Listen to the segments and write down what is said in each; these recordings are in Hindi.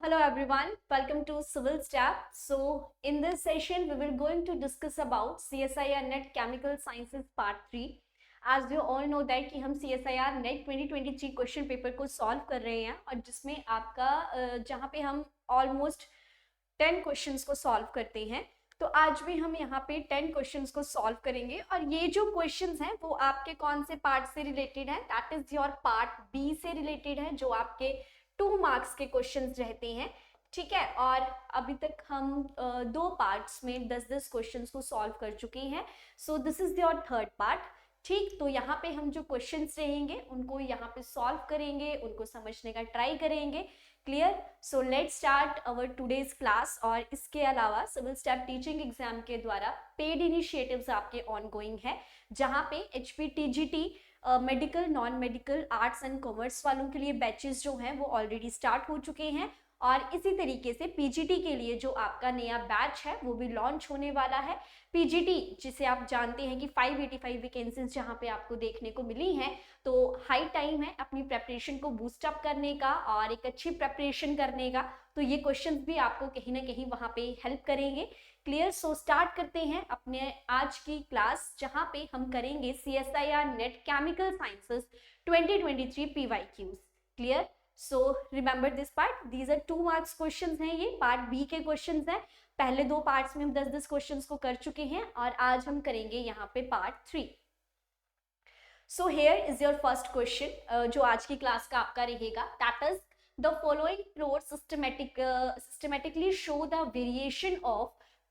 Hello everyone, welcome to Civil Staff. So in this session we will going to discuss about CSIR NET Chemical Sciences Part 3. As you all know that कि हम CSIR NET 2023 क्वेश्चन पेपर को सॉल्व कर रहे हैं और जिसमें आपका जहाँ पे हम ऑलमोस्ट 10 क्वेश्चंस को सॉल्व करते हैं, तो आज भी हम यहाँ पे 10 क्वेश्चंस को सॉल्व करेंगे और ये जो क्वेश्चंस हैं वो आपके कौन से पार्ट से रिलेटेड है, that is your part B से रिलेटेड है, जो आपके 2 मार्क्स के क्वेश्चंस रहते हैं। ठीक है, और अभी तक हम 2 पार्ट्स में 10-10 क्वेश्चंस को सॉल्व कर चुके हैं। So this is your third part. ठीक, तो यहाँ पे हम जो क्वेश्चंस रहेंगे उनको यहाँ पे सॉल्व करेंगे, उनको समझने का ट्राई करेंगे। Clear? So let's start our today's class. और इसके अलावा सिविल स्टाफ टीचिंग एग्जाम के द्वारा पेड इनिशिएटिव्स आपके ऑनगोइंग है, जहाँ पे HPTGT medical, non medical, arts and commerce वालों के लिए बैचेस जो हैं वो ऑलरेडी स्टार्ट हो चुके हैं और इसी तरीके से पीजीटी के लिए जो आपका नया बैच है वो भी लॉन्च होने वाला है। पीजीटी जिसे आप जानते हैं कि 585 वैकेंसीज जहां पे आपको देखने को मिली हैं, तो हाई टाइम है अपनी प्रेपरेशन को बूस्ट अप करने का और एक अच्छी प्रेपरेशन करने का। तो ये क्वेश्चंस भी आपको कहीं ना कहीं वहां पे हेल्प करेंगे। क्लियर? सो स्टार्ट करते हैं अपने आज की क्लास, जहां पे हम करेंगे CSIR NET chemical sciences 2023 PYQs। Clear? So remember this part, these are 2 marks questions हैं, ये पार्ट बी के क्वेश्चंस हैं। पहले 2 पार्ट्स में हम 10-10 क्वेश्चंस को कर चुके हैं और आज हम करेंगे यहाँ पे part 3। So here is your first question जो आज की क्लास का आपका रहेगा, that is the following plot systematically show the variation of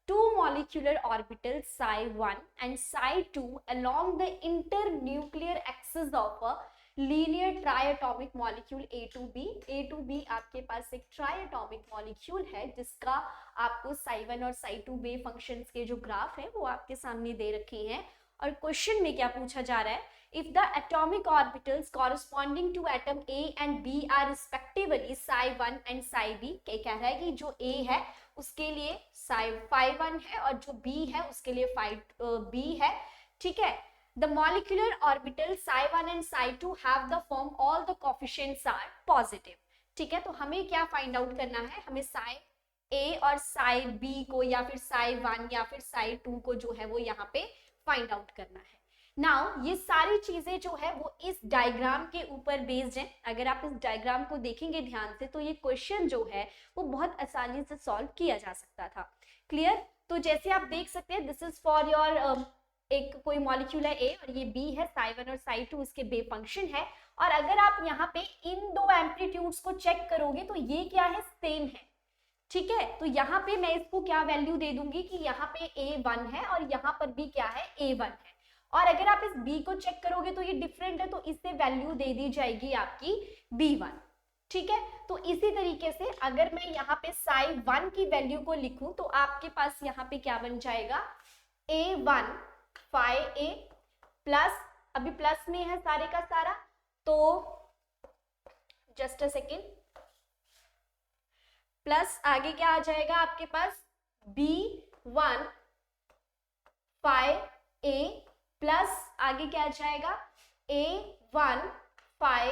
two molecular orbitals psi1 and psi2 along the internuclear axis of a linear triatomic molecule A to B। A to B आपके पास एक triatomic molecule है जिसका आपको psi1 और psi2 वेव फंक्शंस के जो ग्राफ है वो आपके सामने दे रखे हैं। और क्वेश्चन में क्या पूछा जा रहा है, if the atomic orbitals corresponding to atom A and B are respectively psi1 and psi B, क्या कह रहा है कि जो A है उसके लिए phi1 है और जो B है उसके लिए phi B है। ठीक है, the molecular orbital psi1 and psi2 have the form all the coefficients are positive। ठीक है, तो हमें क्या फाइंड आउट करना है, हमें psi A और psi B को या फिर psi1 या फिर psi2 को जो है वो यहाँ पे फाइंड आउट करना है। नाउ ये सारी चीजें जो है वो इस डायग्राम के ऊपर बेस्ड हैं। अगर आप इस डायग्राम को देखेंगे ध्यान से तो ये क्वेश्चन जो है वो बहुत आसानी से सॉल्व किया जा सकता था। क्लियर? तो जैसे आप देख सकते हैं, दिस इज फॉर योर एक कोई मॉलिक्यूल है A और ये B है, psi1 और psi2 इसके वेव फंक्शन है। और अगर आप यहाँ पे इन 2 एम्पलीट्यूड्स को चेक करोगे तो ये क्या है, सेम है। ठीक है, तो यहाँ पे मैं इसको क्या वैल्यू दे दूंगी कि यहाँ पे A1 है और यहाँ पर भी क्या है, A1 है। और अगर आप इस B को चेक करोगे तो ये डिफरेंट है, तो इससे वैल्यू दे दी जाएगी आपकी B1। ठीक है, तो इसी तरीके से अगर मैं यहाँ पे psi1 की वैल्यू को लिखूं तो आपके पास यहाँ पे क्या बन जाएगा, A1 phi A प्लस, अभी प्लस में है सारे का सारा, तो जस्ट अ सेकेंड, प्लस आगे क्या आ जाएगा आपके पास, B1 phi A प्लस आगे क्या आ जाएगा, A1 phi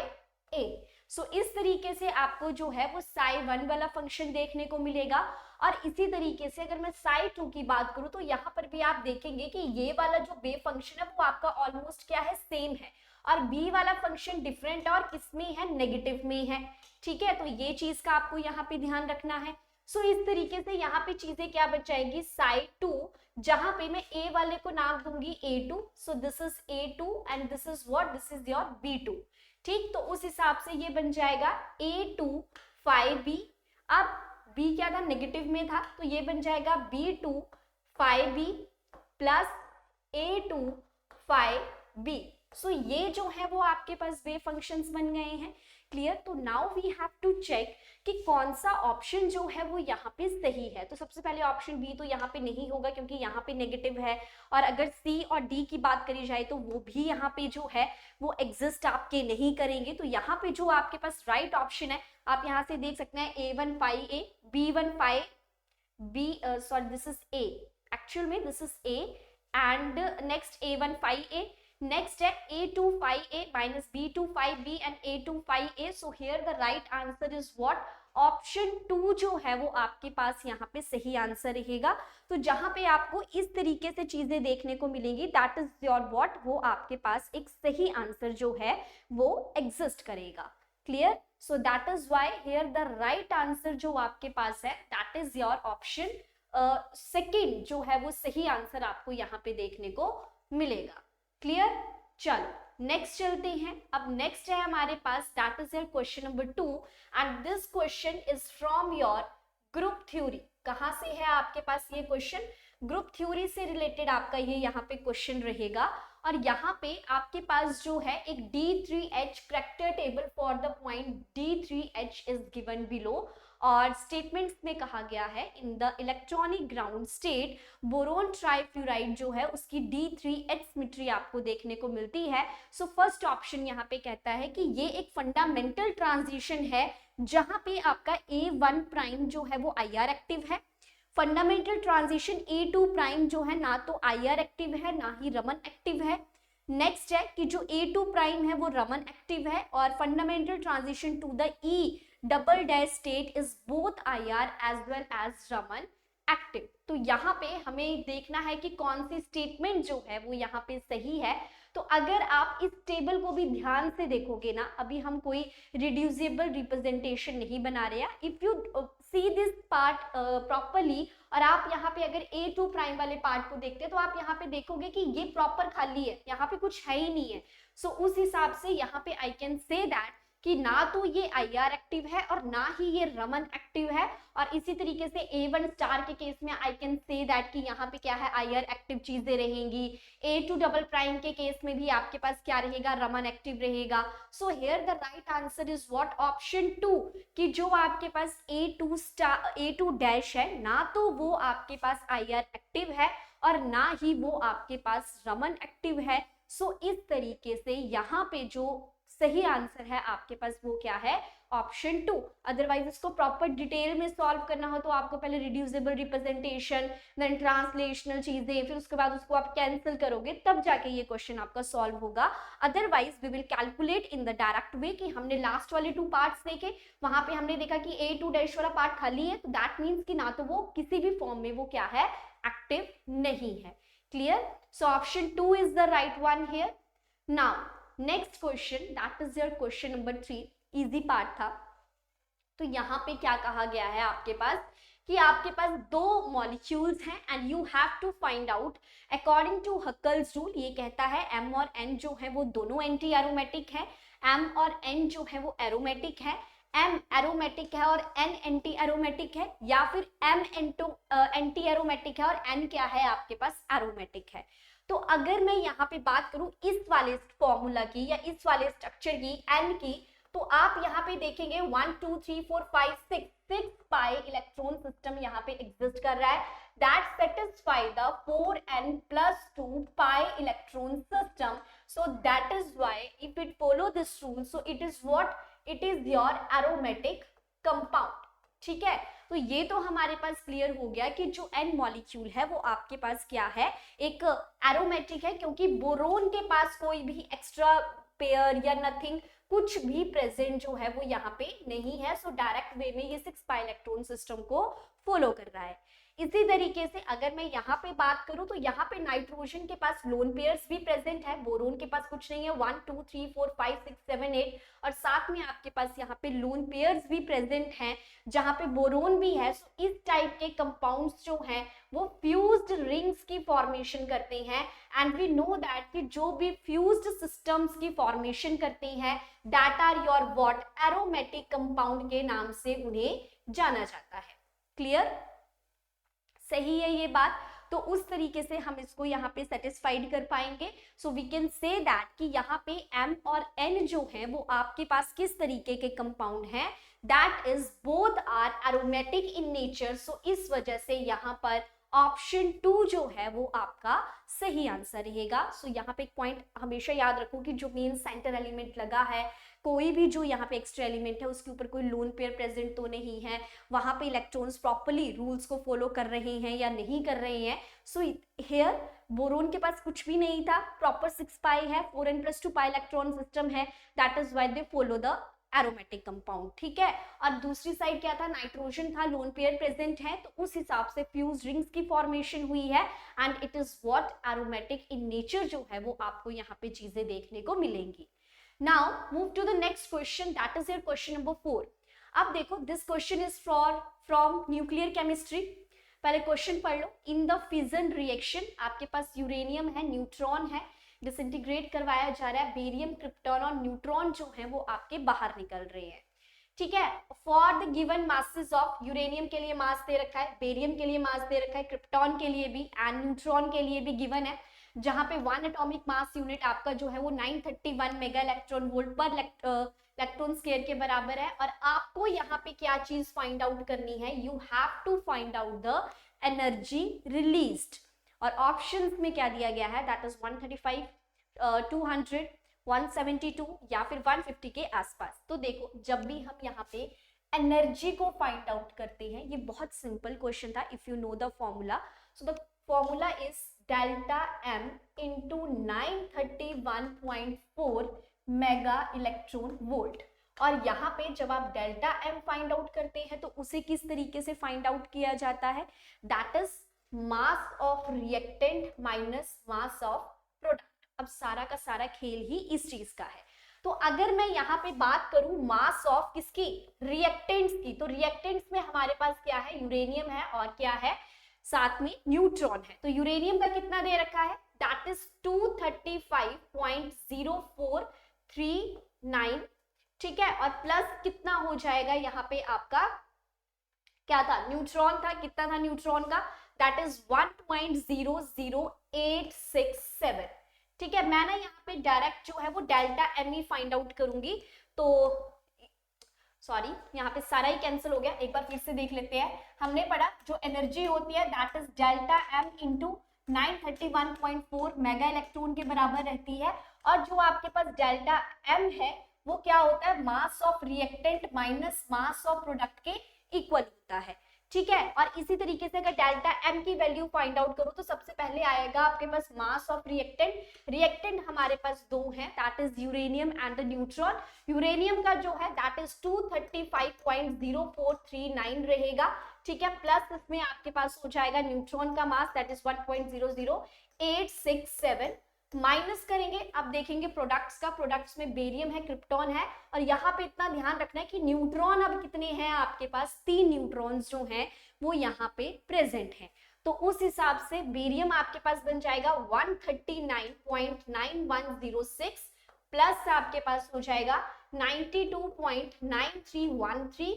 A। सो इस तरीके से आपको जो है वो psi1 वाला फंक्शन देखने को मिलेगा। और इसी तरीके से अगर मैं psi2 की बात करूं तो यहाँ पर भी आप देखेंगे कि ये वाला जो वेव फंक्शन है वो आपका ऑलमोस्ट क्या है, सेम है, और B वाला फंक्शन डिफरेंट है और किसमें है, नेगेटिव में है। ठीक है, तो ये चीज का आपको यहाँ पे ध्यान रखना है। सो इस तरीके से यहाँ पे चीजें क्या बच जाएगी, psi2, जहां पे मैं A वाले को नाम दूंगी A2, so this is A2 and this is what, this is your B2। ठीक, तो उस हिसाब से ये बन जाएगा A2 phi B। अब B क्या था, नेगेटिव में था, तो ये बन जाएगा B2 phi B plus A2 phi B। सो ये जो है वो आपके पास वेव फंक्शंस बन गए हैं। क्लियर? तो now we have to check कि कौन सा ऑप्शन जो है वो यहाँ पे सही है। तो सबसे पहले ऑप्शन बी तो यहाँ पे नहीं होगा क्योंकि यहाँ पे नेगेटिव है, और अगर सी और डी की बात करी जाए तो वो भी यहाँ पे जो है वो एग्जिस्ट आपके नहीं करेंगे। तो यहाँ पे जो आपके पास राइट ऑप्शन है, आप यहाँ से देख सकते हैं A1 phi A, B1 phi B, sorry this is A, actual में this is A, and next A1 phi A, next है A2 phi A minus B2 phi B and A2 phi A. So here the right answer is what? Option 2 जो है वो आपके पास यहाँ पे सही आंसर रहेगा। तो जहां पे आपको इस तरीके से चीजें देखने को मिलेंगी, दैट इज योर व्हाट, वो आपके पास एक सही आंसर जो है वो एग्जिस्ट करेगा। Clear? So that is why here the right answer जो आपके पास है that is your option second जो है वो सही आंसर आपको यहाँ पे देखने को मिलेगा। क्लियर? चलो नेक्स्ट चलते हैं। अब नेक्स्ट है हमारे पास that is your question number 2 and this question is from your group theory. कहां से है आपके पास ये क्वेश्चन? ग्रुप थ्योरी से रिलेटेड आपका ये यहाँ पे क्वेश्चन रहेगा और यहाँ पे आपके पास जो है एक D3H character table for the point D3H is given below और स्टेटमेंट्स में कहा गया है in the electronic ground state boron trifluoride जो है उसकी D3H सिमेट्री आपको देखने को मिलती है। सो फर्स्ट ऑप्शन यहाँ पे कहता है कि ये एक फंडामेंटल ट्रांजिशन है जहां पे आपका A1 प्राइम जो है वो IR एक्टिव है। फंडामेंटल ट्रांजिशन A2 प्राइम जो है ना तो IR एक्टिव है ना ही रमन एक्टिव है। नेक्स्ट है कि जो A2 प्राइम है वो रमन एक्टिव है और fundamental transition to the E double dash state is both IR as well as Raman active. तो यहाँ पे हमें देखना है कि कौन सी स्टेटमेंट जो है वो यहाँ पे सही है। तो अगर आप इस टेबल को भी ध्यान से देखोगे ना, अभी हम कोई रिड्यूसिबल रिप्रेजेंटेशन नहीं बना रहे हैं। If you see this part properly और आप यहाँ पे अगर A2 प्राइम वाले पार्ट को देखते हैं तो आप यहाँ पे देखोगे कि ये प्रॉपर खाली है, यहाँ पे कुछ है ही नहीं है। सो उस हिसाब से यहाँ पे आई कैन से दैट कि ना तो ये IR एक्टिव है और ना ही ये रमन एक्टिव है। और इसी तरीके से A1 स्टार के केस में आई कैन से दैट कि यहाँ पे क्या है, IR एक्टिव चीजें रहेंगी। A2 डबल प्राइम के केस में भी आपके पास क्या रहेगा, रमन एक्टिव रहेगा। So here the right answer is what, option 2 कि जो आपके पास A2 डैश है ना तो वो आपके पास IR एक्टिव है और ना ही वो आपके पास रमन एक्टिव है। सो इस तरीके से यहाँ पे जो सही आंसर है आपके पास वो क्या है, ऑप्शन 2। अदरवाइज इसको प्रॉपर डिटेल में सॉल्व करना हो तो आपको पहले रिड्यूसिबल रिप्रेजेंटेशन, देन ट्रांसलेशनल चीजें, फिर उसके बाद उसको आप कैंसिल करोगे तब जाके ये क्वेश्चन आपका सॉल्व होगा। Otherwise we will calculate in the direct way कि हमने लास्ट वाले 2 पार्ट्स देखे, वहां पे हमने देखा कि A2 डैश वाला पार्ट खाली है, तो दैट मीन्स कि ना तो वो किसी भी फॉर्म में वो क्या है, एक्टिव नहीं है। Clear? So option 2 is the right one here. Now next question that is your question number 3, easy part था। तो यहाँ पे क्या कहा गया है आपके पास कि आपके पास 2 मॉलिक्यूल्स हैं and you have to find out according to Huckel's rule. ये कहता है M और N जो है वो दोनों एंटी एरोमेटिक है, M और N जो है वो एरोमेटिक है, M एरोमेटिक है और N एंटी एरोमेटिक है, या फिर M एंटी एरोमेटिक है और N क्या है आपके पास, एरोमेटिक है। तो अगर मैं यहाँ पे बात करूं इस वाले फॉर्मूला की या इस वाले स्ट्रक्चर की N की, तो आप यहाँ पे देखेंगे 1 2 3 4 5 6 पाई इलेक्ट्रॉन सिस्टम यहाँ पे एग्जिस्ट कर रहा है। That satisfy the 4n+2 pi electron system. So that is why if it follow this rule so it is what, it is your aromatic compound. ठीक है, तो ये तो हमारे पास क्लियर हो गया कि जो N मॉलिक्यूल है वो आपके पास क्या है, एक एरोमेटिक है, क्योंकि बोरोन के पास कोई भी एक्स्ट्रा पेयर या नथिंग कुछ भी प्रेजेंट जो है वो यहाँ पे नहीं है। सो डायरेक्ट वे में ये 6 पाई इलेक्ट्रॉन सिस्टम को फॉलो कर रहा है। इसी तरीके से अगर मैं यहाँ पे बात करूं तो यहाँ पे नाइट्रोजन के पास लोन पेयर्स भी प्रेजेंट है, बोरोन के पास कुछ नहीं है, 1 2 3 4 5 6 7 8, और साथ में आपके पास यहाँ पे लोन पेयर्स भी प्रेजेंट हैं जहाँ पे बोरोन भी है। सो इस टाइप के कंपाउंड्स जो हैं वो फ्यूज्ड रिंग्स की फॉर्मेशन करते हैं एंड वी नो दैट कि जो भी फ्यूज्ड सिस्टम्स की फॉर्मेशन करते हैं that are your what, aromatic compound के नाम से उन्हें जाना जाता है। क्लियर? सही है ये बात। तो उस तरीके से हम इसको यहाँ पे सेटिस्फाइड कर पाएंगे। So we can say that कि यहाँ पे M और N जो है वो आपके पास किस तरीके के कंपाउंड हैं, that is both are aromatic in nature. So इस वजह से यहाँ पर ऑप्शन 2 जो है वो आपका सही आंसर रहेगा। सो यहाँ पे एक पॉइंट हमेशा याद रखो कि जो मेन सेंटर एलिमेंट लगा है, कोई भी जो यहाँ पे एक्स्ट्रा एलिमेंट है उसके ऊपर कोई लोन पेयर प्रेजेंट तो नहीं है, वहां पे इलेक्ट्रॉन्स प्रॉपर्ली रूल्स को फॉलो कर रहे हैं या नहीं कर रहे हैं। सो हियर बोरोन के पास कुछ भी नहीं था, प्रॉपर 6 पाई है, 4n+2 पाई इलेक्ट्रॉन सिस्टम है, that is why they follow the aromatic compound, ठीक है। और दूसरी साइड क्या था, नाइट्रोजन था, लोन पेयर प्रेजेंट है, तो उस हिसाब से फ्यूज रिंग्स की फॉर्मेशन हुई है and it is what aromatic in nature जो है वो आपको यहाँ पे चीजें देखने को मिलेंगी। Now move to the next question, that is your question number 4। अब देखो this question is from nuclear chemistry. पहले क्वेश्चन पढ़ लो। इन द फिजन रिएक्शन, आपके पास यूरेनियम है, न्यूट्रॉन है, डिसइंटीग्रेट करवाया जा रहा है, बेरियम, क्रिप्टॉन और न्यूट्रॉन जो है वो आपके बाहर निकल रहे हैं, ठीक है। For the given masses of, uranium के लिए मास दे रखा है, बेरियम के लिए मास दे रखा है, क्रिप्टॉन के लिए भी एंड न्यूट्रॉन के लिए भी गिवन है, जहां पे 1 एटॉमिक मास यूनिट आपका जो है वो 931 मेगा इलेक्ट्रॉन वोल्ट पर इलेक्ट्रॉन स्क्वायर के बराबर है। और आपको यहाँ पे क्या चीज फाइंड आउट करनी है, you have to find out the energy released. और ऑप्शंस में क्या दिया गया है, दैट इज 135, 200, 172 या फिर 150 के आसपास। तो देखो जब भी हम यहाँ पे एनर्जी को फाइंड आउट करते हैं, ये बहुत सिंपल क्वेश्चन था, if you know the formula, so the formula is delta m into 931.4 mega electron volt. और यहाँ पे जब आप डेल्टा एम फाइंड आउट करते हैं तो उसे किस तरीके से फाइंड आउट किया जाता है, that is mass of reactant minus mass of product. अब सारा का सारा खेल ही इस चीज का है। तो अगर मैं यहाँ पे बात करूं मास ऑफ किसकी, रिएक्टेंट्स की, तो रिएक्टेंट्स में हमारे पास क्या है, यूरेनियम है और क्या है, साथ में न्यूट्रॉन है। तो यूरेनियम का कितना दे रखा है, दैट इज 235.0439, ठीक है। और प्लस कितना हो जाएगा यहाँ पे आपका, क्या था, न्यूट्रॉन था, कितना था न्यूट्रॉन का, दैट इज 1.00867, ठीक है। मैं ना यहाँ पे डायरेक्ट जो है वो डेल्टा एम ही फाइंड आउट करूंगी, तो सॉरी यहाँ पे सारा ही कैंसिल हो गया, एक बार फिर से देख लेते हैं। हमने पढ़ा जो एनर्जी होती है that is delta m into 931.4 mega electron के बराबर रहती है। और जो आपके पास डेल्टा एम है वो क्या होता है, mass of reactant minus mass of product के इक्वल होता है, ठीक है। और इसी तरीके से अगर डेल्टा एम की वैल्यू फाइंड आउट करो तो सबसे पहले आएगा आपके पास मास ऑफ रिएक्टेंट। रिएक्टेंट हमारे पास दो हैं, that is uranium and the neutron. Uranium का जो है दैट इज 235.0439 रहेगा, ठीक है। प्लस इसमें आपके पास हो जाएगा न्यूट्रॉन का मास दैट इज 1.00867, माइनस करेंगे। अब देखेंगे प्रोडक्ट्स का, प्रोडक्ट्स में बेरियम है, क्रिप्टॉन है, और यहाँ पे इतना ध्यान रखना है कि न्यूट्रॉन अब कितने हैं आपके पास, 3 न्यूट्रॉन्स जो हैं वो यहाँ पे प्रेजेंट हैं। तो उस हिसाब से बेरियम आपके पास बन जाएगा 139.9106 प्लस आपके पास हो जाएगा 92.9313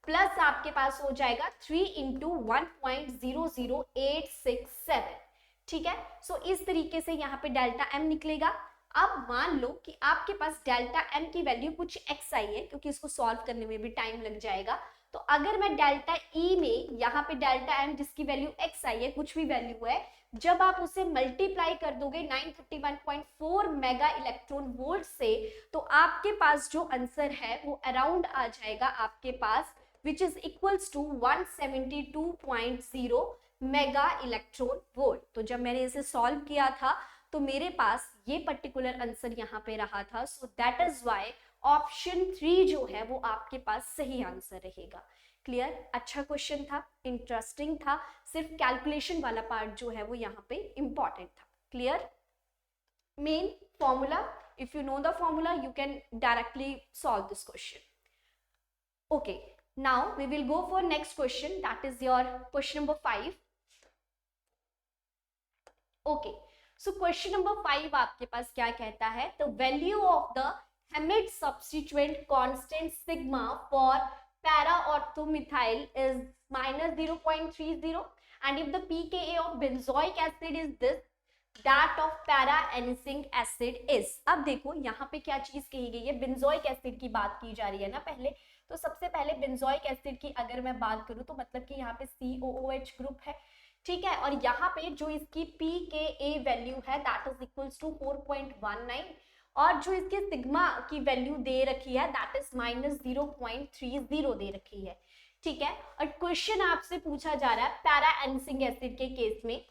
प्लस आपके पास हो जाएगा 3 इंटू 1.00867, ठीक है। सो इस तरीके से यहाँ पे डेल्टा एम निकलेगा। अब मान लो कि आपके पास डेल्टा एम की वैल्यू कुछ एक्स आई है, क्योंकि इसको सॉल्व करने में भी टाइम लग जाएगा। तो अगर मैं डेल्टा ई में यहाँ पे डेल्टा एम जिसकी वैल्यू एक्स आई है, कुछ भी वैल्यू है, जब आप उसे मल्टीप्लाई कर दोगे 931.4 मेगा इलेक्ट्रॉन वोल्ट से, तो आपके पास जो आंसर है वो अराउंड आ जाएगा आपके पास, which is equals to 172.0 mega electron volt. तो जब मैंने इसे सॉल्व किया था तो मेरे पास ये पर्टिकुलर आंसर यहाँ पे रहा था। सो दैट इज व्हाई ऑप्शन 3 जो है वो आपके पास सही आंसर रहेगा। क्लियर? अच्छा क्वेश्चन था, इंटरेस्टिंग था, सिर्फ कैलकुलेशन वाला पार्ट जो है वो यहाँ पे इंपॉर्टेंट था। Clear? Main formula, if you know the formula you can directly solve this question. Okay, now we will go for next question, that is your question number 5. okay, so question number 5 आपके पास क्या कहता है, the value of the Hammett substituent constant sigma for para orthomethyl is minus 0.30 and if the pKa of benzoic acid is this, that of para anising acid is। अब देखो यहाँ पे क्या चीज कही गई है, बेंजोइक एसिड की बात की जा रही है ना पहले। तो सबसे पहले बेंजोइक एसिड की अगर मैं बात करूं तो मतलब कि यहाँ पे COOH ग्रुप है, ठीक है। और यहाँ पे जो इसकी pKa वैल्यू है दैट इज इक्वल्स टू 4.19 और जो इसके सिग्मा की वैल्यू दे रखी है दैट इज माइनस 0.30 दे रखी है, ठीक है। और क्वेश्चन आपसे पूछा जा रहा है पैरा एनिसिंग एसिड के केस में।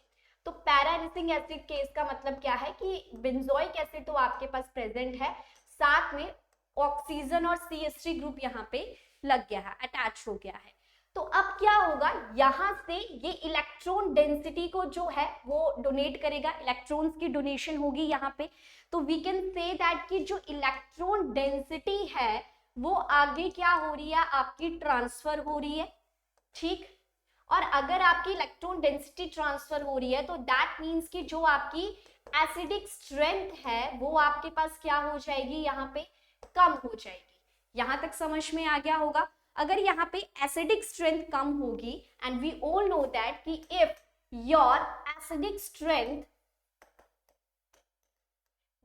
तो पैरा एनिसिंग एसिड केस का मतलब क्या है कि बेंजोइक एसिड तो आपके पास प्रेजेंट है, साथ में ऑक्सीजन और CH3 ग्रुप यहाँ पे लग गया है, अटैच हो गया है। तो अब क्या होगा, यहां से ये इलेक्ट्रॉन डेंसिटी को जो है वो डोनेट करेगा, इलेक्ट्रॉन्स की डोनेशन होगी यहाँ पे। तो वी कैन से दैट कि जो इलेक्ट्रॉन डेंसिटी है वो आगे क्या हो रही है, आपकी ट्रांसफर हो रही है, ठीक। और अगर आपकी इलेक्ट्रॉन डेंसिटी ट्रांसफर हो रही है तो दैट मीन्स कि जो आपकी एसिडिक स्ट्रेंथ है वो आपके पास क्या हो जाएगी, यहाँ पे कम हो जाएगी। यहां तक समझ में आ गया होगा। अगर यहाँ पे एसिडिक स्ट्रेंथ कम होगी, and we all know that कि if your acidic strength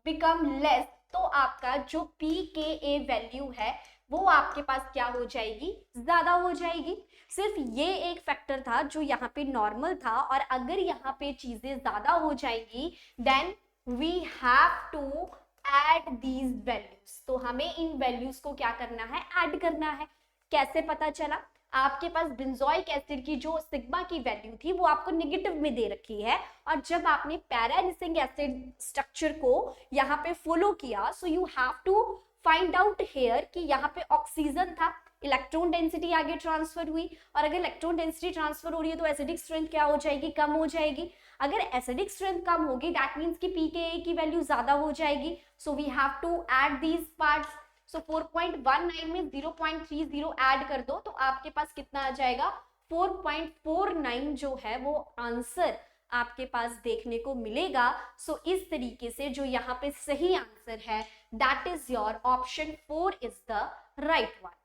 become less, तो आपका जो pKa वैल्यू है वो आपके पास क्या हो जाएगी, ज्यादा हो जाएगी। सिर्फ ये एक फैक्टर था जो यहाँ पे नॉर्मल था, और अगर यहाँ पे चीजें ज्यादा हो जाएंगी then we have to add these values. तो हमें इन वैल्यूज को क्या करना है, ऐड करना है। कैसे पता चला, आपके पास बेंजोइक एसिड की जो सिग्मा की वैल्यू थी वो आपको नेगेटिव में दे रखी है, और जब आपने पैरानिसिंग एसिड स्ट्रक्चर को यहाँ पे फॉलो किया, so you have to find out here कि यहाँ पे ऑक्सीजन था, इलेक्ट्रॉन डेंसिटी आगे ट्रांसफर हुई, और अगर इलेक्ट्रॉन डेंसिटी ट्रांसफर हो रही है तो एसिडिक स्ट्रेंथ क्या हो जाएगी, कम हो जाएगी। अगर एसिडिक स्ट्रेंथ कम होगी दैट मीन्स कि pKa की वैल्यू ज्यादा हो जाएगी। So we have to add these parts. So 4.19 में 0.30 ऐड कर दो तो आपके पास कितना आ जाएगा, 4.49 जो है वो आंसर आपके पास देखने को मिलेगा। सो इस तरीके से जो यहाँ पे सही आंसर है that is your option 4 is the right one.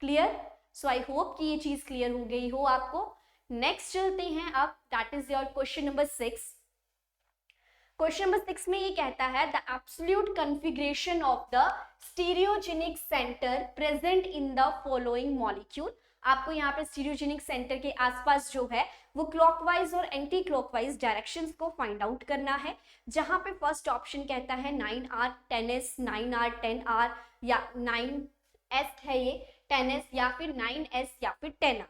Clear? So I hope कि ये चीज क्लियर हो गई हो आपको। नेक्स्ट चलते हैं अब, that is your question number 6। Question number 6 में ये कहता है the absolute configuration of the stereogenic centre present in the following molecule. आपको यहाँ पे स्टीरियोजेनिक सेंटर के आसपास जो है वो क्लॉकवाइज और एंटी क्लॉकवाइज डायरेक्शंस को फाइंड आउट करना है। जहां पे फर्स्ट ऑप्शन कहता है 9r 10s 9r 10r या 9s है ये 10s या फिर 9s या फिर 10r,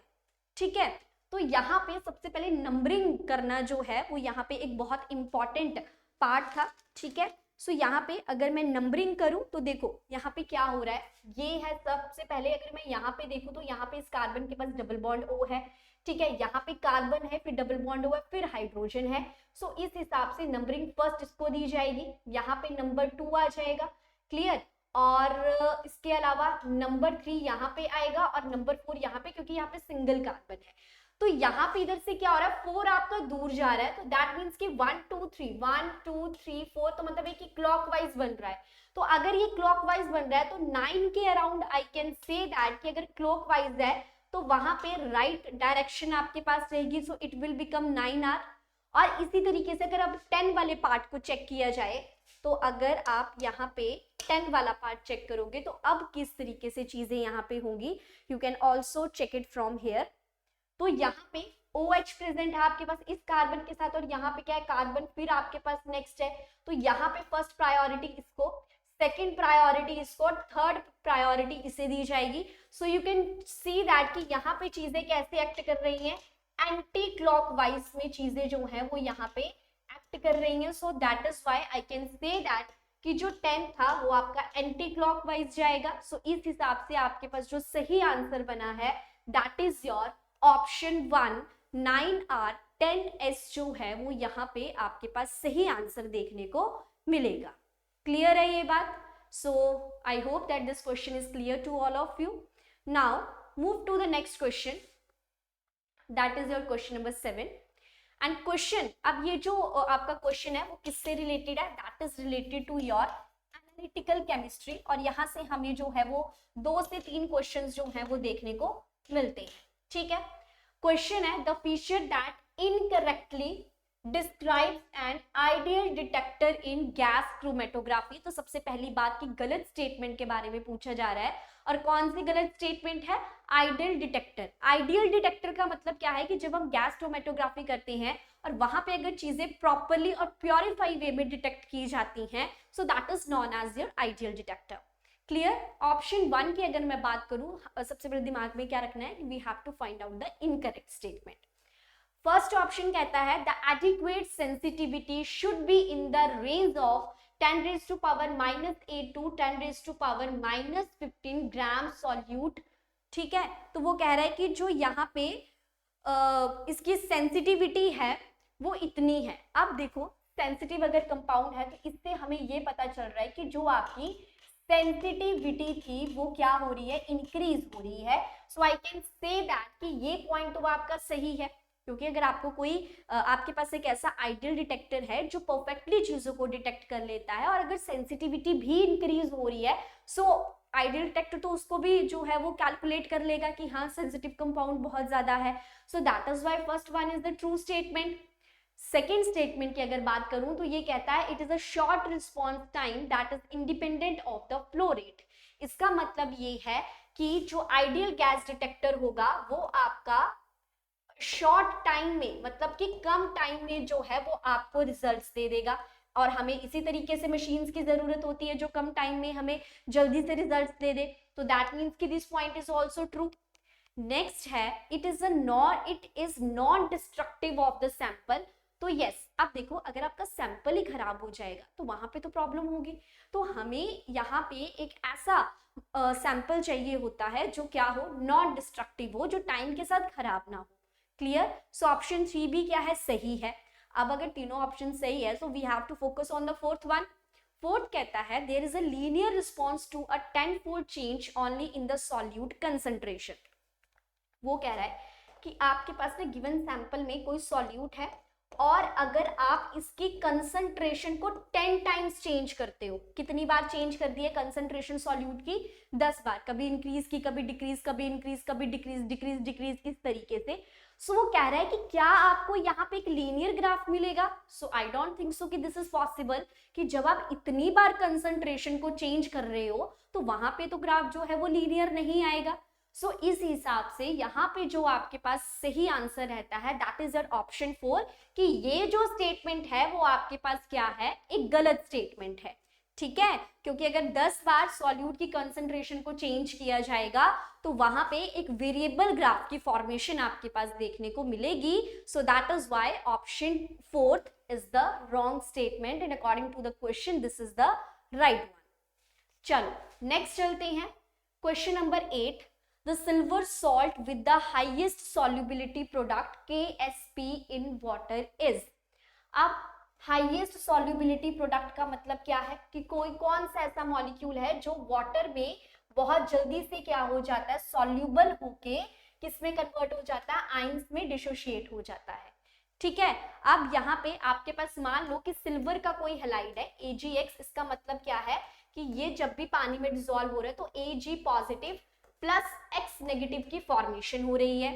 ठीक है। तो यहाँ पे सबसे पहले नंबरिंग करना जो है वो यहाँ पे एक बहुत इंपॉर्टेंट पार्ट था, ठीक है। सो यहाँ पे अगर मैं नंबरिंग करूं तो देखो यहाँ पे क्या हो रहा है, ये है सबसे पहले। अगर मैं यहाँ पे देखूं तो यहाँ पे इस कार्बन के पास डबल बॉन्ड O है, ठीक है। यहाँ पे कार्बन है, फिर डबल बॉन्ड O है, फिर हाइड्रोजन है। सो इस हिसाब से नंबरिंग फर्स्ट इसको दी जाएगी, यहाँ पे नंबर 2 आ जाएगा, क्लियर। और इसके अलावा नंबर 3 यहाँ पे आएगा और नंबर 4 यहाँ पे, क्योंकि यहाँ पे सिंगल कार्बन है। तो यहाँ पे इधर से क्या हो रहा है, 4 आपका दूर जा रहा है, तो दैट मीन्स कि 1 2 3 1 2 3 4, तो मतलब है कि क्लॉकवाइज बन रहा है। तो अगर ये क्लॉकवाइज बन रहा है तो 9 के around I can say that कि अगर क्लॉकवाइज है तो वहां पे राइट डायरेक्शन आपके पास रहेगी, so it will become 9r। और इसी तरीके से अगर अब 10 वाले पार्ट को चेक किया जाए, तो अगर आप यहाँ पे 10 वाला पार्ट चेक करोगे तो अब किस तरीके से चीजें यहाँ पे होंगी, you can also check it from here. तो यहाँ पे OH प्रेजेंट है आपके पास इस कार्बन के साथ, और यहाँ पे क्या है, कार्बन फिर आपके पास नेक्स्ट है। तो यहाँ पे फर्स्ट प्रायोरिटी इसको, सेकंड प्रायोरिटी इसको, थर्ड प्रायोरिटी इसे दी जाएगी। So you can see that कि यहाँ पे चीजें कैसे एक्ट कर रही हैं, एंटी क्लॉकवाइज में चीजें जो है वो यहाँ पे एक्ट कर रही हैं। So that is why I can say that कि जो 10 था वो आपका एंटी क्लॉकवाइज जाएगा। सो इस हिसाब से आपके पास जो सही आंसर बना है that is your option 1 9r 10s जो है वो यहाँ पे आपके पास सही आंसर देखने को मिलेगा। क्लियर है ये बात? So I hope that this question is clear to all of you. Now move to the next question, that is your question number 7। And question, अब ये जो आपका क्वेश्चन है वो किससे रिलेटेड है, that is related to your analytical chemistry. और यहाँ से हमें जो है वो 2 से 3 क्वेश्चन जो है वो देखने को मिलते हैं, ठीक है। क्वेश्चन है the feature that incorrectly describes an ideal detector in gas chromatography. तो सबसे पहली बात कि गलत स्टेटमेंट के बारे में पूछा जा रहा है, और कौन सी गलत स्टेटमेंट है, आइडियल डिटेक्टर। आइडियल डिटेक्टर का मतलब क्या है कि जब हम गैस क्रोमेटोग्राफी करते हैं और वहां पे अगर चीजें प्रॉपरली और प्योरीफाई वे में डिटेक्ट की जाती हैं, so that is known as your ideal detector. Clear? Option 1 की अगर मैं बात करूं, सबसे पहले दिमाग में क्या रखना है, we have to find out the incorrect statement. First option कहता है the adequate sensitivity should be in the range of 10 raise to power -8 to 10 raise to power -15 gram solute. ठीक है, तो वो कह रहा है कि जो यहाँ पे इसकी सेंसिटिविटी है वो इतनी है। अब देखो सेंसिटिव अगर कंपाउंड है तो इससे हमें ये पता चल रहा है कि जो आपकी सेंसिटिविटी थी वो क्या हो रही है, इंक्रीज हो रही है। सो आई कैन से दैट कि ये पॉइंट तो आपका सही है, क्योंकि अगर आपको कोई आपके पास एक ऐसा आइडियल डिटेक्टर है जो परफेक्टली चीजों को डिटेक्ट कर लेता है, और अगर सेंसिटिविटी भी इंक्रीज हो रही है, सो आइडियल डिटेक्टर तो उसको भी जो है वो कैलकुलेट कर लेगा कि हाँ सेंसिटिव कंपाउंड बहुत ज्यादा है। सो that is why first one is the true statement. Second statement की अगर बात करूं तो ये कहता है it is a short response time that is independent of the flow rate. इसका मतलब ये है कि जो आइडियल गैस डिटेक्टर होगा वो आपका शॉर्ट टाइम में, मतलब कि कम टाइम में जो है वो आपको रिजल्ट्स दे देगा, और हमें इसी तरीके से मशीन्स की जरूरत होती है जो कम टाइम में हमें जल्दी से रिजल्ट्स दे दे। तो दैट मीन्स कि this point is also true. Next है it is non destructive of the sample. तो यस, अब देखो अगर आपका सैंपल ही खराब हो जाएगा तो वहां पे तो प्रॉब्लम होगी। तो हमें यहाँ पे एक ऐसा सैंपल चाहिए होता है जो क्या हो, नॉन डिस्ट्रक्टिव हो, जो टाइम के साथ खराब ना हो। क्लियर? सो ऑप्शन 3 भी क्या है, सही है। अब अगर तीनों ऑप्शन सही है, so we have to focus on the fourth one. Fourth कहता है there is a linear response to a 10-fold change only in the solute concentration. वो कह रहा है कि आपके पास में गिवन सैंपल में कोई सॉल्यूट है, और अगर आप इसकी कंसंट्रेशन को 10 टाइम्स चेंज करते हो, कितनी बार चेंज कर दिए कंसंट्रेशन सॉल्यूट की, 10 बार, कभी इंक्रीज की, कभी डिक्रीज, कभी इंक्रीज, कभी डिक्रीज, डिक्रीज, डिक्रीज, इस तरीके से। सो वो कह रहा है कि क्या आपको यहाँ पे एक लीनियर ग्राफ मिलेगा। सो आई डोंट थिंक सो कि दिस इज पॉसिबल, कि जब आप इतनी बार कंसंट्रेशन को चेंज कर रहे हो तो वहां पे तो ग्राफ जो है वो लीनियर नहीं आएगा। सो इस हिसाब से यहाँ पे जो आपके पास सही आंसर रहता है दैट इज योर ऑप्शन 4, कि ये जो स्टेटमेंट है वो आपके पास क्या है, एक गलत स्टेटमेंट है। ठीक है, क्योंकि अगर 10 बार सॉल्यूट की कंसंट्रेशन को चेंज किया जाएगा तो वहां पे एक वेरिएबल ग्राफ की फॉर्मेशन आपके पास देखने को मिलेगी। So that is why option 4 is the wrong statement, and according to the question this is the right one. चलो नेक्स्ट चलते हैं, question number 8। The silver salt with the highest solubility product KSP in water is। अब हाईएस्ट सॉल्युबिलिटी प्रोडक्ट का मतलब क्या है, कि कोई कौन सा ऐसा मॉलिक्यूल है जो वाटर में बहुत जल्दी से क्या हो जाता है, सॉल्युबल होके किसमें कन्वर्ट हो जाता है, आयंस में डिसोशिएट हो जाता है। ठीक है, अब यहाँ पे आपके पास मान लो कि सिल्वर का कोई हैलाइड है AgX। इसका मतलब क्या है कि ये जब भी पानी में डिसॉल्व हो रहा है तो Ag positive plus X negative की फॉर्मेशन हो रही है।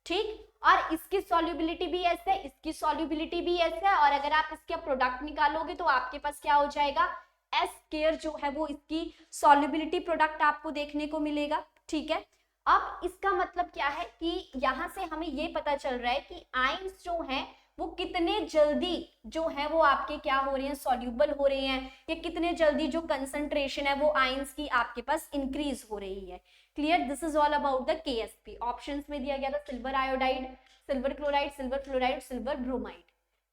ठीक, और इसकी सॉल्युबिलिटी भी ऐसे है, इसकी सॉल्युबिलिटी भी ऐसे है, और अगर आप इसका प्रोडक्ट निकालोगे तो आपके पास क्या हो जाएगा, S² जो है वो इसकी सॉल्युबिलिटी प्रोडक्ट आपको देखने को मिलेगा। ठीक है, अब इसका मतलब क्या है कि यहाँ से हमें ये पता चल रहा है कि आयंस जो हैं वो कितने जल्दी जो है वो आपके क्या हो रहे हैं, सॉल्युबल हो रहे हैं, या कितने जल्दी जो कंसंट्रेशन है वो आयंस की आपके पास इंक्रीज हो रही है। Clear? This is all about the KSP। Options में दिया गया था silver iodide, silver chloride, silver fluoride, silver bromide.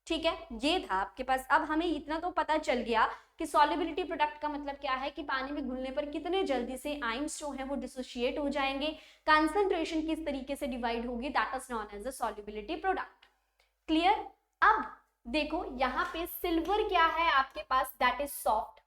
ठीक है, ये था आपके पास। अब हमें इतना तो पता चल गया कि सॉल्युबिलिटी प्रोडक्ट का मतलब क्या है, कि पानी में घुलने पर कितने जल्दी से आयंस जो है वो डिसोशिएट हो जाएंगे, कंसंट्रेशन किस तरीके से डिवाइड होगी, that is known as the solubility product. Clear? अब देखो यहाँ पे सिल्वर क्या है आपके पास, दैट इज सॉफ्ट।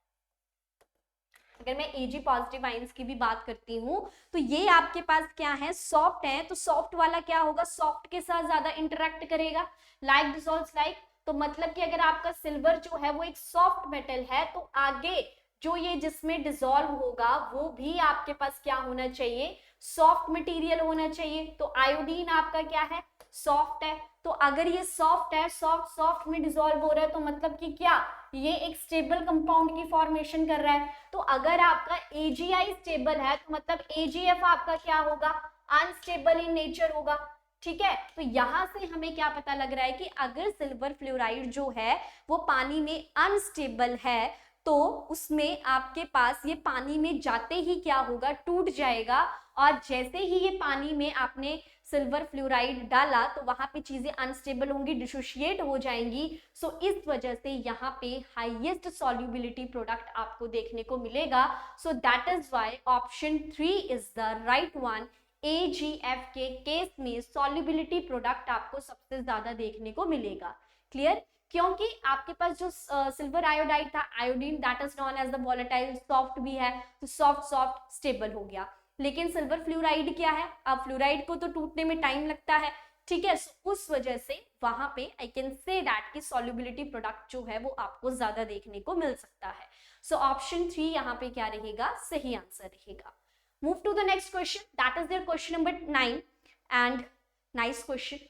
अगर मैं Ag पॉजिटिव आयंस की भी बात करती हूँ तो ये आपके पास क्या है, सॉफ्ट है। तो सॉफ्ट वाला क्या होगा, सॉफ्ट के साथ ज्यादा इंटरेक्ट करेगा, लाइक डिसॉल्व्स लाइक। तो मतलब कि अगर आपका सिल्वर जो है वो एक सॉफ्ट मेटल है तो आगे जो ये जिसमें डिसॉल्व होगा वो भी आपके पास क्या होना चाहिए, सॉफ्ट मटेरियल होना चाहिए। तो आयोडीन आपका क्या है, सॉफ्ट है। तो अगर ये सॉफ्ट है, सॉफ्ट में डिसॉल्व हो रहा है, तो मतलब कि क्या, ये एक स्टेबल कंपाउंड की फॉर्मेशन कर रहा है। तो अगर आपका AgI स्टेबल है तो मतलब AgF आपका क्या होगा, अनस्टेबल इन नेचर होगा। ठीक है, तो यहां से हमें क्या पता लग रहा है कि अगर सिल्वर फ्लोराइड जो है वो पानी में अनस्टेबल है तो उसमें आपके पास ये पानी में जाते ही क्या होगा, टूट जाएगा, और जैसे ही ये पानी में आपने सिल्वर फ्लोराइड डाला तो वहां पे चीजें अनस्टेबल होंगी, डिसोशिएट हो जाएंगी। सो इस वजह से यहाँ पे हाईएस्ट सॉल्युबिलिटी प्रोडक्ट आपको देखने को मिलेगा। सो that is why option 3 is the right one. AgF के केस में सॉल्युबिलिटी प्रोडक्ट आपको सबसे ज्यादा देखने को मिलेगा। क्लियर? क्योंकि आपके पास जो सिल्वर आयोडाइड था, iodine, that is known as the volatile, soft भी है, तो सॉफ्ट स्टेबल हो गया। लेकिन सिल्वर फ्लोराइड क्या है, अब फ्लोराइड को तो टूटने में टाइम लगता है, ठीक है। उस वजह से वहां पे आई कैन से दैट की सॉल्युबिलिटी प्रोडक्ट जो है वो आपको ज्यादा देखने को मिल सकता है। सो ऑप्शन 3 यहाँ पे क्या रहेगा, सही आंसर रहेगा। Move to the next question, that is their question number 9 and nice question.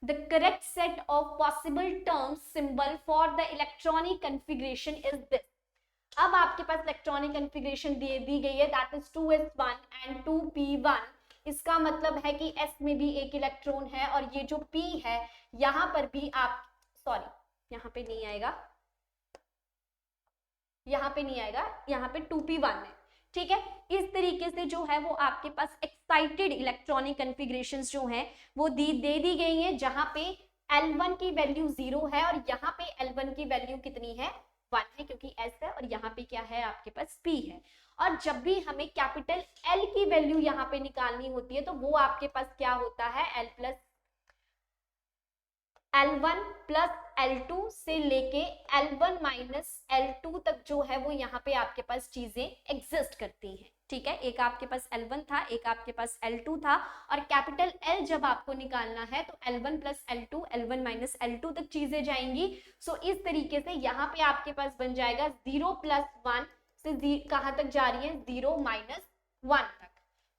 The correct set of possible terms symbol for the electronic configuration is this. अब आपके पास इलेक्ट्रॉनिक कॉन्फ़िगरेशन दी गई है, that is 2s1 and 2p1। इसका मतलब है कि s में भी एक इलेक्ट्रॉन है और ये जो p है यहाँ पर भी आप, सॉरी यहाँ पे नहीं आएगा, यहाँ पे नहीं आएगा, यहाँ पे 2p1 है, ठीक है। इस तरीके से जो है वो आपके पास एक्साइटेड इलेक्ट्रॉनिक कॉन्फ़िगरेशंस जो हैं वो दे दी गई हैं, जहां पे L1 की वैल्यू 0 है और यहाँ पे L1 की वैल्यू कितनी है, 1 है, क्योंकि S है, और यहाँ पे क्या है आपके पास P है। और जब भी हमें कैपिटल L की वैल्यू यहाँ पे निकालनी होती है तो वो आपके पास क्या होता है, L1 प्लस L2 से लेके L1 माइनस L2 तक जो है वो यहाँ पे आपके पास चीजें एग्जिस्ट करती हैं, ठीक है। एक आपके पास L1 था, एक आपके पास L2 था, और कैपिटल L जब आपको निकालना है तो L1 plus L2, L1 minus L2 तक चीजें जाएंगी। सो इस तरीके से यहाँ पे आपके पास बन जाएगा 0 प्लस 1 से कहाँ तक जा रही है, 0 माइनस 1 तक।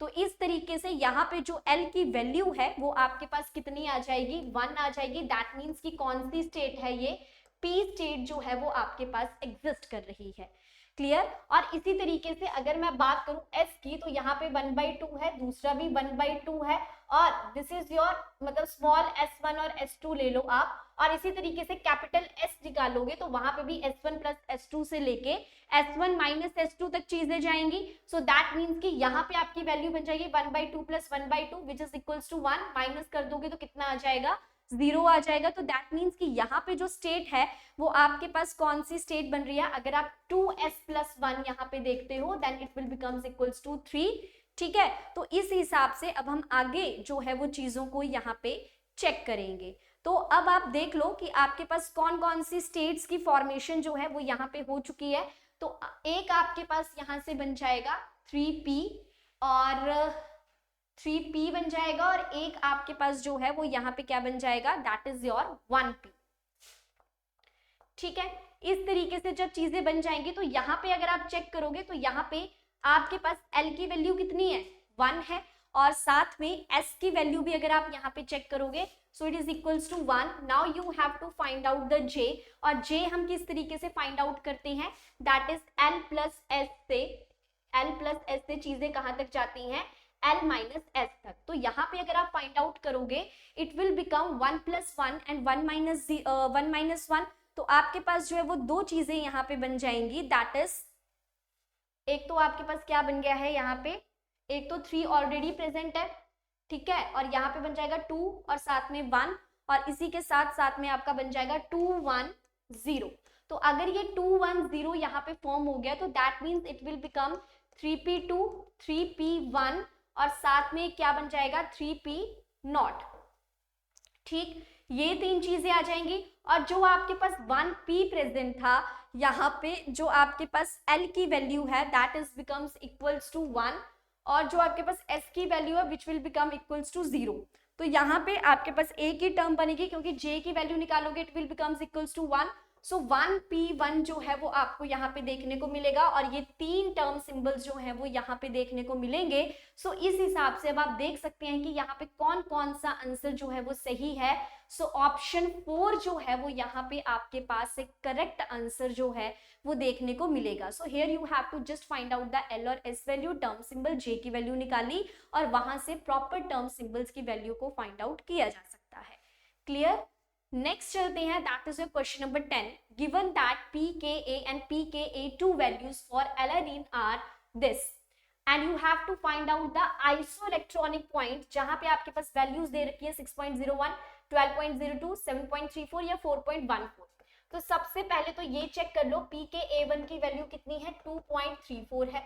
तो इस तरीके से यहाँ पे जो L की वैल्यू है वो आपके पास कितनी आ जाएगी, 1 आ जाएगी। दैट मीन्स कि कौन सी स्टेट है ये, P स्टेट जो है वो आपके पास एग्जिस्ट कर रही है। क्लियर? और इसी तरीके से अगर मैं बात करूं S की, तो यहाँ पे 1/2 है, दूसरा भी 1/2 है, और दिस इज योर मतलब स्मॉल s1 और s2 ले लो आप, और इसी तरीके से कैपिटल S निकालोगे तो वहां पे भी s1 प्लस s2 से लेके s1 माइनस s2 तक चीजें जाएंगी। सो दैट मीन्स कि यहाँ पे आपकी वैल्यू बन जाएगी 1/2 plus 1/2 which is equals to 1, minus कर दोगे तो कितना आ जाएगा, 0 आ जाएगा। तो दैट मीन्स कि यहाँ पे जो स्टेट है वो आपके पास कौन सी स्टेट बन रही है, अगर आप 2s प्लस 1 यहाँ पे देखते हो then it will becomes equals to 3, ठीक है। तो इस हिसाब से अब हम आगे जो है वो चीजों को यहाँ पे चेक करेंगे। तो अब आप देख लो कि आपके पास कौन कौन सी स्टेट्स की फॉर्मेशन जो है वो यहाँ पे हो चुकी है। तो एक आपके पास यहाँ से बन जाएगा 3p और 3p बन जाएगा, और एक आपके पास जो है वो यहाँ पे क्या बन जाएगा, दैट इज योर 1p, ठीक है। इस तरीके से जब चीजें बन जाएंगी तो यहाँ पे अगर आप चेक करोगे तो यहाँ पे आपके पास L की वैल्यू कितनी है, 1 है, और साथ में S की वैल्यू भी अगर आप यहाँ पे चेक करोगे so it is equals to 1। Now you have to find out the J, और J हम किस तरीके से फाइंड आउट करते हैं, that is L plus S से चीजें कहाँ तक जाती हैं, L माइनस S तक। तो यहाँ पे अगर आप फाइंड आउट करोगे it will become 1 plus 1 and 1 minus 1। तो आपके पास जो है वो दो चीजें यहाँ पे बन जाएंगी, दैट इज एक तो आपके पास क्या बन गया है यहाँ पे, एक तो 3 ऑलरेडी प्रेजेंट है, ठीक है, और यहाँ पे बन जाएगा 2 और साथ में 1, और इसी के साथ साथ में आपका बन जाएगा 2 1 0। तो अगर ये 2 1 0 यहाँ पे फॉर्म हो गया तो that means it will become 3p2 3p1 और साथ में क्या बन जाएगा 3p0, ठीक। ये तीन चीजें आ जाएंगी। और जो आपके पास 1p प्रेजेंट था यहाँ पे, जो आपके पास L की वैल्यू है that is becomes equals to 1, और जो आपके पास S की वैल्यू है which will become equals to 0। तो यहाँ पे आपके पास एक ही टर्म बनेगी, क्योंकि J की वैल्यू निकालोगे it will becomes equals to 1। So 1p1 जो है वो आपको यहाँ पे देखने को मिलेगा, और ये तीन टर्म सिंबल्स जो है वो यहाँ पे देखने को मिलेंगे। सो इस हिसाब से अब आप देख सकते हैं कि यहाँ पे कौन कौन सा आंसर जो है वो सही है। सो ऑप्शन 4 जो है वो यहाँ पे आपके पास एक करेक्ट आंसर जो है वो देखने को मिलेगा। So here you have to just find out the L और S value, term symbol J की वैल्यू निकाली, और वहां से प्रॉपर टर्म सिंबल्स की वैल्यू को फाइंड आउट किया जा सकता है। क्लियर? नेक्स्ट चलते हैं, that is question number 10। Given that pKa and pKa2 values for alanine are this. And you have to find out the isoelectronic point जहां पे आपके पास वैल्यूज दे रखी है 6.01, 12.02, 7.34 या 4.14। तो सबसे पहले तो ये चेक कर लो पी के A1 की वैल्यू कितनी है 2.34 है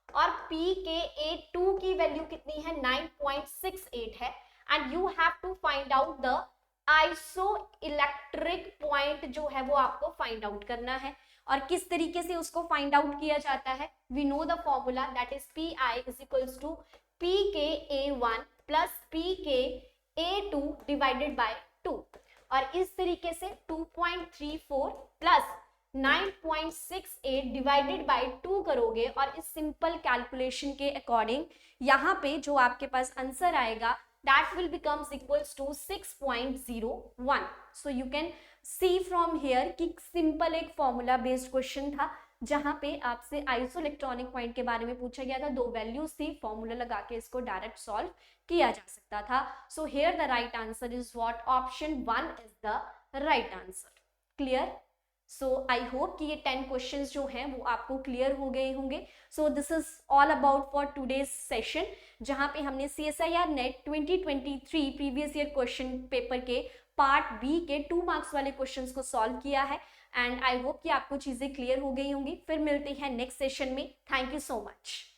और पी के A2 की वैल्यू कितनी है 9.68 है। And you have to find out the isoelectric point जो है वो आपको फाइंड आउट करना है। और किस तरीके से उसको फाइंड आउट किया जाता है, we know the formula that is p I is equals to p K A1 plus P के A2 डिवाइडेड बाय 2। और इस तरीके से 2.34 प्लस 9.68 डिवाइडेड बाय 2 करोगे और इस सिंपल कैलकुलेशन के अकॉर्डिंग यहाँ पे जो आपके पास आंसर आएगा that will becomes equals to 6.01। so you can see from here कि सिंपल एक फॉर्मूला बेस्ड क्वेश्चन था जहां पे आपसे आइसोइलेक्ट्रॉनिक पॉइंट के बारे में पूछा गया था, दो वैल्यूज थी, फॉर्मूला लगा के इसको डायरेक्ट सॉल्व किया जा सकता था। So here the right answer is what, option 1 is the right answer. Clear? So I hope कि ये 10 क्वेश्चंस जो हैं वो आपको क्लियर हो गए होंगे। So this is all about for today's session जहां पे हमने CSIR net 2023 previous year question paper के पार्ट बी के 2 मार्क्स वाले क्वेश्चंस को सॉल्व किया है। एंड आई होप कि आपको चीजें क्लियर हो गई होंगी। फिर मिलते हैं नेक्स्ट सेशन में। Thank you so much.